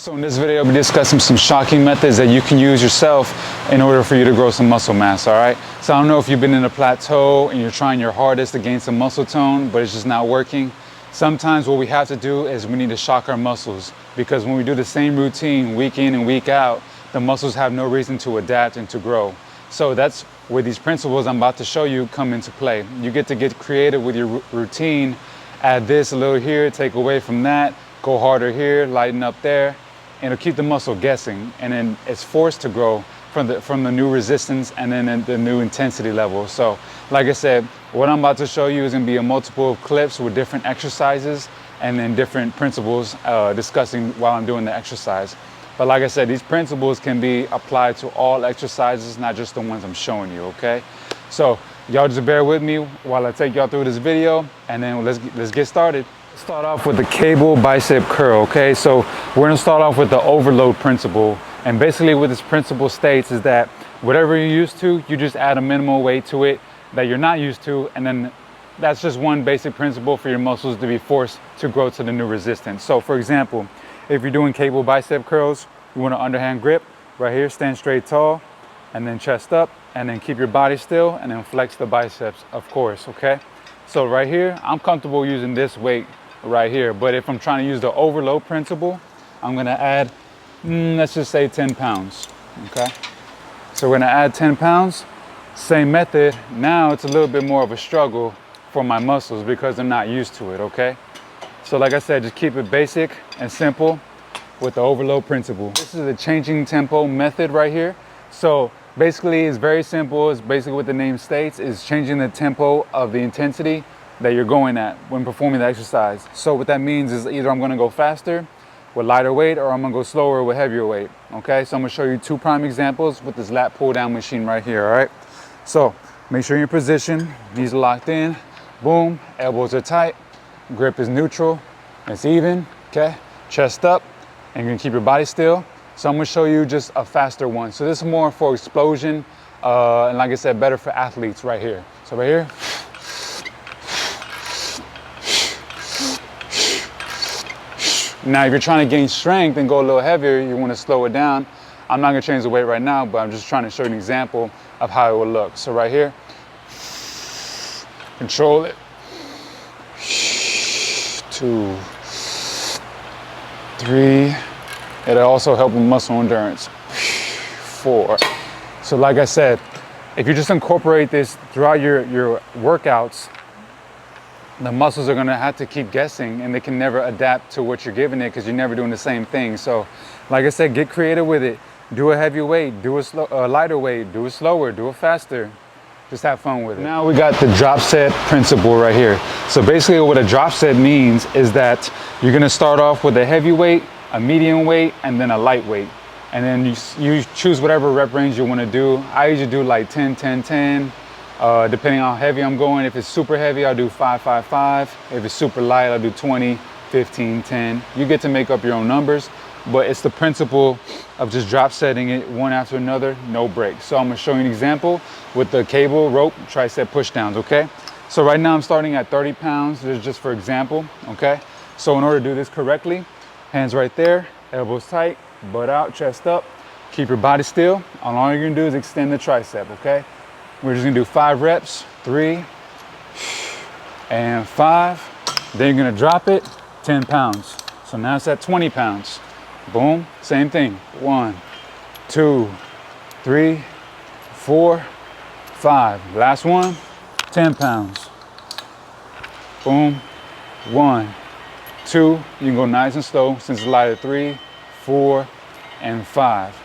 So in this video, I'll be discussing some shocking methods that you can use yourself in order for you to grow some muscle mass, all right? So I don't know if you've been in a plateau and you're trying your hardest to gain some muscle tone, but it's just not working. Sometimes what we have to do is we need to shock our muscles, because when we do the same routine week in and week out, the muscles have no reason to adapt and to grow. So that's where these principles I'm about to show you come into play. You get to get creative with your routine, add this a little here, take away from that, go harder here, lighten up there, and it'll keep the muscle guessing, and then it's forced to grow from the new resistance and then the new intensity level. So like I said, what I'm about to show you is going to be a multiple clips with different exercises and then different principles discussing while I'm doing the exercise. But like I said, these principles can be applied to all exercises, not just the ones I'm showing you, okay? So y'all just bear with me while I take y'all through this video, and then let's get started. Start off with the cable bicep curl, okay? So we're gonna start off with the overload principle. And basically what this principle states is that whatever you're used to, you just add a minimal weight to it that you're not used to, and then that's just one basic principle for your muscles to be forced to grow to the new resistance. So for example, if you're doing cable bicep curls, you want an underhand grip right here, stand straight tall, and then chest up, and then keep your body still, and then flex the biceps, of course, okay? So right here, I'm comfortable using this weight right here, but if I'm trying to use the overload principle, I'm gonna add, let's just say 10 pounds, okay? So we're gonna add 10 pounds, same method. Now it's a little bit more of a struggle for my muscles because I'm not used to it, okay? So like I said, just keep it basic and simple with the overload principle. This is a changing tempo method right here. So basically it's very simple. It's basically what the name states, is changing the tempo of the intensity that you're going at when performing the exercise. So what that means is either I'm gonna go faster with lighter weight, or I'm gonna go slower with heavier weight, okay? So I'm gonna show you two prime examples with this lat pull down machine right here, all right? So make sure you're in position, knees are locked in, boom, elbows are tight, grip is neutral, it's even, okay? Chest up, and you're gonna keep your body still. So I'm gonna show you just a faster one. So this is more for explosion, and like I said, better for athletes right here. So right here, now, if you're trying to gain strength and go a little heavier, you want to slow it down. I'm not going to change the weight right now, but I'm just trying to show you an example of how it would look. So right here, control it. 2, 3. It'll also help with muscle endurance. 4. So like I said, if you just incorporate this throughout your workouts, the muscles are gonna have to keep guessing, and they can never adapt to what you're giving it because you're never doing the same thing. So like I said, get creative with it. Do a heavy weight, do a lighter weight, do it slower, do it faster. Just have fun with it. Now we got the drop set principle right here. So basically what a drop set means is that you're gonna start off with a heavy weight, a medium weight, and then a light weight. And then you choose whatever rep range you wanna do. I usually do like 10, 10, 10. Depending on how heavy I'm going. If it's super heavy, I'll do 5, 5, 5. If it's super light, I'll do 20, 15, 10. You get to make up your own numbers, but it's the principle of just drop setting it one after another, no breaks. So I'm gonna show you an example with the cable rope tricep push downs, okay? So right now I'm starting at 30 pounds, this is just for example, okay? So in order to do this correctly, hands right there, elbows tight, butt out, chest up, keep your body still. All you're gonna do is extend the tricep, okay? We're just gonna do 5 reps, 3 and 5. Then you're gonna drop it, 10 pounds. So now it's at 20 pounds. Boom, same thing. 1, 2, 3, 4, 5. Last one, 10 pounds. Boom, 1, 2. You can go nice and slow since it's lighter. 3, 4, and 5.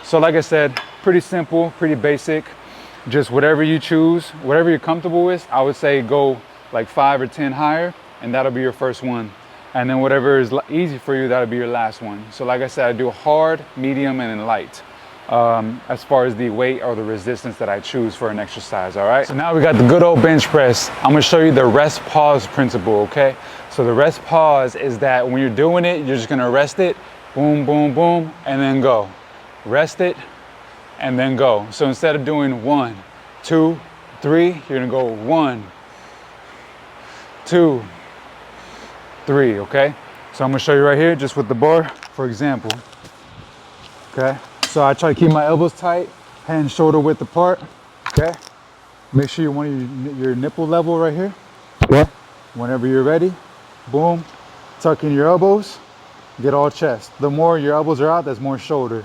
So like I said, pretty simple, pretty basic. Just whatever you choose, whatever you're comfortable with, I would say go like 5 or 10 higher, and that'll be your first one. And then whatever is easy for you, that'll be your last one. So like I said, I do hard, medium, and then light as far as the weight or the resistance that I choose for an exercise, all right? So now we got the good old bench press. I'm gonna show you the rest pause principle, okay? So the rest pause is that when you're doing it, you're just gonna rest it, boom, boom, boom, and then go. Rest it, and then go. So instead of doing 1, 2, 3, you're gonna go 1, 2, 3, okay? So I'm gonna show you right here, just with the bar. for example, okay? So I try to keep my elbows tight, hand and shoulder width apart, okay? Make sure you want your nipple level right here. Okay. Whenever you're ready, boom, tuck in your elbows, get all chest. The more your elbows are out, that's more shoulder.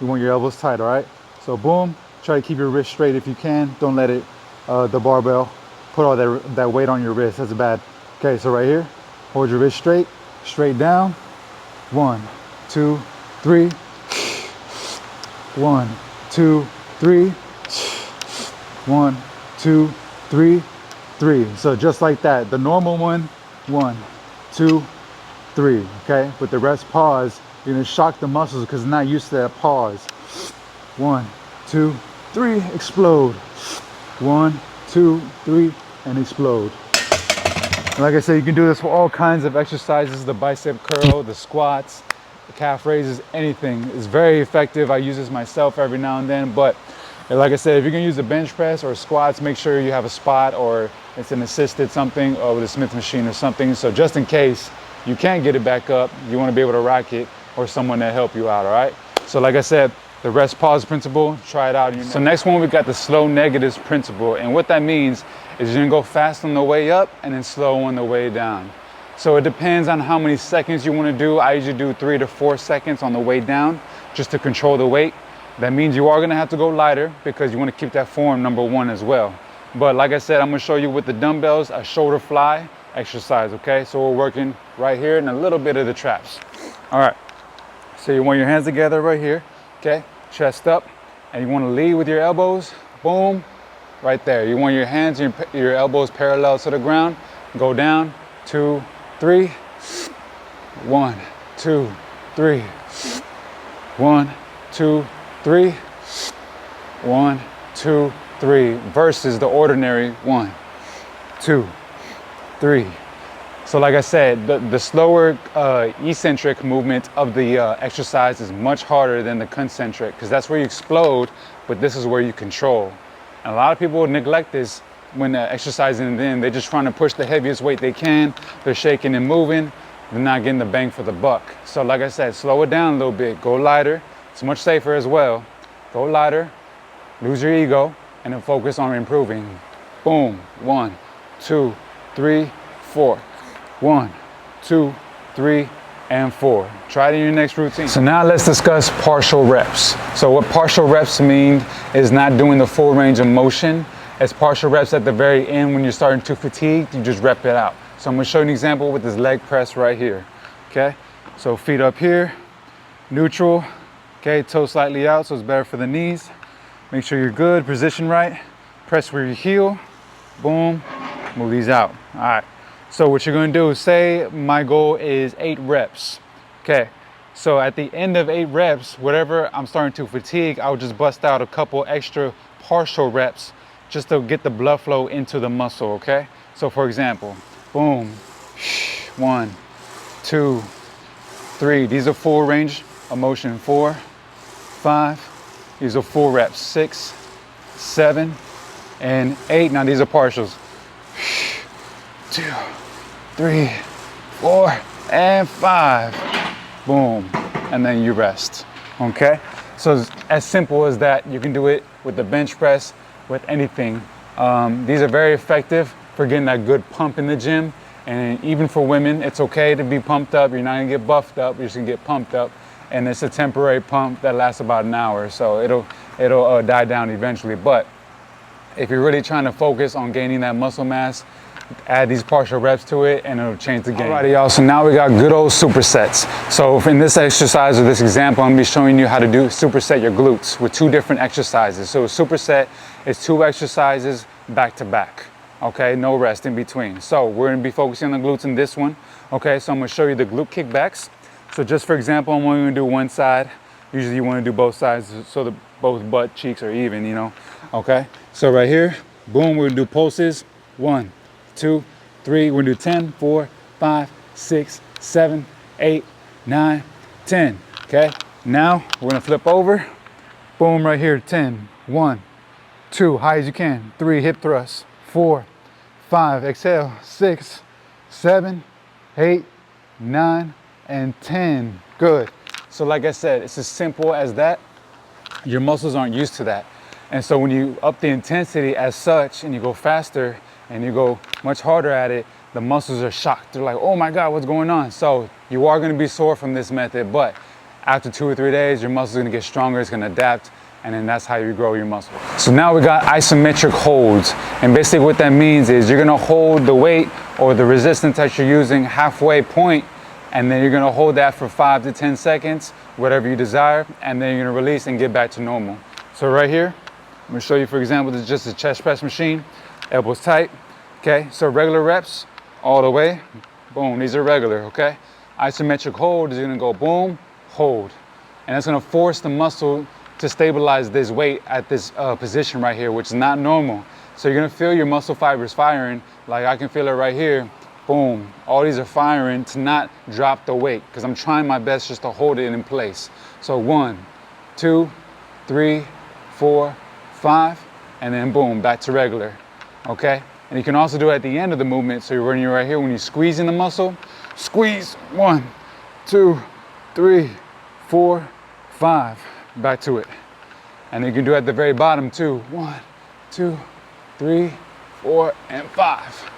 You want your elbows tight, all right? So boom, try to keep your wrist straight if you can. Don't let it, the barbell, put all that weight on your wrist. That's bad. Okay, so right here, hold your wrist straight, straight down. 1, 2, 3. 1, 2, 3. 1, 2, 3, 3. So just like that. The normal one, 1, 2, 3. Okay, with the rest pause. You're gonna shock the muscles because they're not used to that pause. 1, 2, 3, explode. 1, 2, 3, and explode. Like I said, you can do this for all kinds of exercises, the bicep curl, the squats, the calf raises, anything. It's very effective. I use this myself every now and then, but like I said, if you're gonna use a bench press or squats, make sure you have a spot or it's an assisted something or with a Smith machine or something. So just in case you can't get it back up, you wanna be able to rack it or someone to help you out, all right? So like I said, the rest pause principle, try it out. So next one, we got the slow negatives principle. And what that means is you're gonna go fast on the way up and then slow on the way down. So it depends on how many seconds you wanna do. I usually do 3 to 4 seconds on the way down just to control the weight. That means you are gonna have to go lighter because you wanna keep that form number 1 as well. But like I said, I'm gonna show you with the dumbbells, a shoulder fly exercise, okay? So we're working right here and a little bit of the traps. All right, so you want your hands together right here, okay? Chest up, and you wanna lead with your elbows, boom, right there. You want your hands and your elbows parallel to the ground. Go down, 2, 3. 1, 2, 3. 1, 2, 3. 1, 2, 3. Versus the ordinary 1, 2, 3. So like I said, the slower eccentric movement of the exercise is much harder than the concentric because that's where you explode, but this is where you control. And a lot of people neglect this when they're exercising, and then they're just trying to push the heaviest weight they can. They're shaking and moving. They're not getting the bang for the buck. So like I said, slow it down a little bit. Go lighter. It's much safer as well. Go lighter, lose your ego, and then focus on improving. Boom. 1, 2, 3, 4. 1, 2, 3, and 4. Try it in your next routine. So now let's discuss partial reps. So what partial reps mean is not doing the full range of motion. It's partial reps at the very end when you're starting to fatigue, you just rep it out. So I'm gonna show you an example with this leg press right here, okay? So feet up here, neutral, okay? Toes slightly out, so it's better for the knees. Make sure you're good, position right. Press where you heel, boom, move these out, all right. So what you're gonna do is say my goal is 8 reps. Okay, so at the end of 8 reps, whatever I'm starting to fatigue, I'll just bust out a couple extra partial reps just to get the blood flow into the muscle, okay? So for example, boom, 1, 2, 3. These are full range of motion. 4, 5. These are full reps. 6, 7, and 8. Now these are partials. 2, 3, 4, and 5. Boom. And then you rest. Okay? So it's as simple as that. You can do it with the bench press, with anything. These are very effective for getting that good pump in the gym. And even for women, it's okay to be pumped up. You're not gonna get buffed up, you're just gonna get pumped up. And it's a temporary pump that lasts about an hour. So it'll die down eventually. But if you're really trying to focus on gaining that muscle mass, add these partial reps to it and it'll change the game. Alrighty y'all, so now we got good old supersets. So in this exercise or this example, I'm gonna be showing you how to superset your glutes with 2 different exercises. So a superset is 2 exercises back to back, okay? No rest in between. So we're gonna be focusing on the glutes in this one, okay? So I'm gonna show you the glute kickbacks. So just for example, I'm only gonna do one side. Usually you wanna do both sides so both butt cheeks are even, you know, okay? So right here, boom, we're gonna do pulses. 1, 2, 3, we're gonna do 10, 4, 5, 6, 7, 8, 9, 10, okay? Now we're gonna flip over, boom, right here, 10, 1, 2, high as you can, 3, hip thrusts, 4, 5, exhale, 6, 7, 8, 9, and 10, good. So like I said, it's as simple as that. Your muscles aren't used to that. And so when you up the intensity as such and you go faster and you go much harder at it, the muscles are shocked. They're like, oh my God, what's going on? So you are gonna be sore from this method, but after 2 or 3 days, your muscles are gonna get stronger, it's gonna adapt, and then that's how you grow your muscles. So now we got isometric holds. And basically what that means is you're gonna hold the weight or the resistance that you're using halfway point, and then you're gonna hold that for 5 to 10 seconds, whatever you desire, and then you're gonna release and get back to normal. So right here, I'm gonna show you, for example, this is just a chest press machine, elbows tight, okay? So regular reps, all the way, boom, these are regular, okay? Isometric hold is gonna go boom, hold. And that's gonna force the muscle to stabilize this weight at this position right here, which is not normal. So you're gonna feel your muscle fibers firing, like I can feel it right here, boom. All these are firing to not drop the weight, because I'm trying my best just to hold it in place. So 1, 2, 3, 4, 5, and then boom, back to regular, okay? And you can also do it at the end of the movement. So you're running right here, when you're squeezing the muscle, squeeze, 1, 2, 3, 4, 5, back to it. And you can do it at the very bottom too. 1, 2, 3, 4, and 5.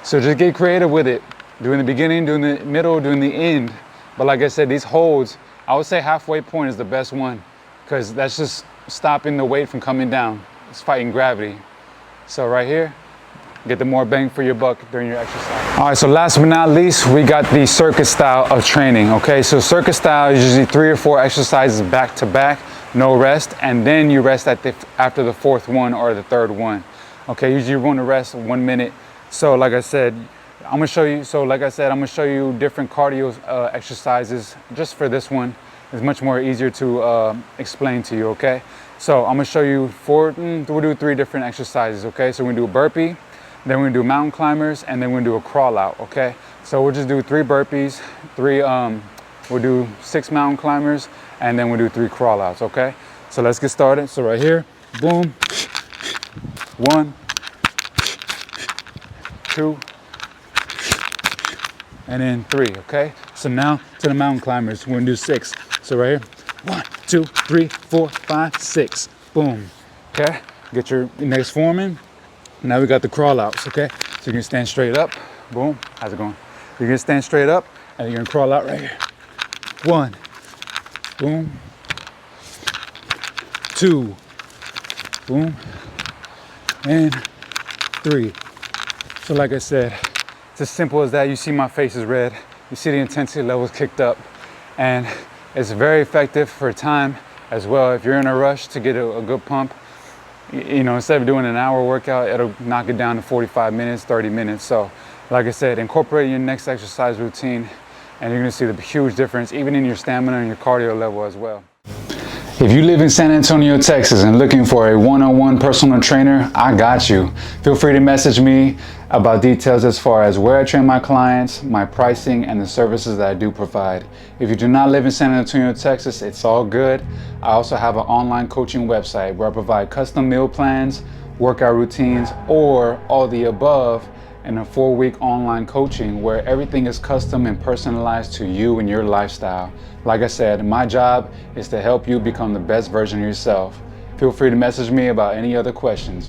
So just get creative with it. Doing the beginning, doing the middle, doing the end. But like I said, these holds, I would say halfway point is the best one, because that's just stopping the weight from coming down. It's fighting gravity. So right here, get the more bang for your buck during your exercise. All right, so last but not least, we got the circuit style of training, okay? So circuit style is usually 3 or 4 exercises back to back, no rest, and then you rest after the 4th one or the 3rd one. Okay, usually you're going to rest 1 minute. So like I said, I'm gonna show you different cardio exercises just for this one. It's much more easier to explain to you, okay? So I'm gonna show you we'll do 3 different exercises, okay? So we're gonna do a burpee, then we're gonna do mountain climbers, and then we're gonna do a crawl out, okay? So we'll just do 3 burpees, we'll do 6 mountain climbers, and then we'll do 3 crawl outs, okay? So let's get started. So right here, boom, 1, 2, and then 3, okay? So now to the mountain climbers, we're gonna do 6. So right here, 1, 2, 3, 4, 5, 6, boom, okay? Get your next form in. Now we got the crawl outs, okay? So you're gonna stand straight up, boom, how's it going? You're gonna stand straight up, and you're gonna crawl out right here. 1, boom, 2, boom, and 3. So like I said, it's as simple as that. You see my face is red. You see the intensity levels kicked up. And it's very effective for time as well. If you're in a rush to get a good pump, you know, instead of doing an hour workout, it'll knock it down to 45 minutes, 30 minutes. So like I said, incorporate your next exercise routine and you're gonna see the huge difference, even in your stamina and your cardio level as well. If you live in San Antonio, Texas and looking for a one-on-one personal trainer, I got you. Feel free to message me about details as far as where I train my clients, my pricing, and the services that I do provide. If you do not live in San Antonio, Texas, it's all good. I also have an online coaching website where I provide custom meal plans, workout routines, or all the above, and a 4-week online coaching where everything is custom and personalized to you and your lifestyle. Like I said, my job is to help you become the best version of yourself. Feel free to message me about any other questions.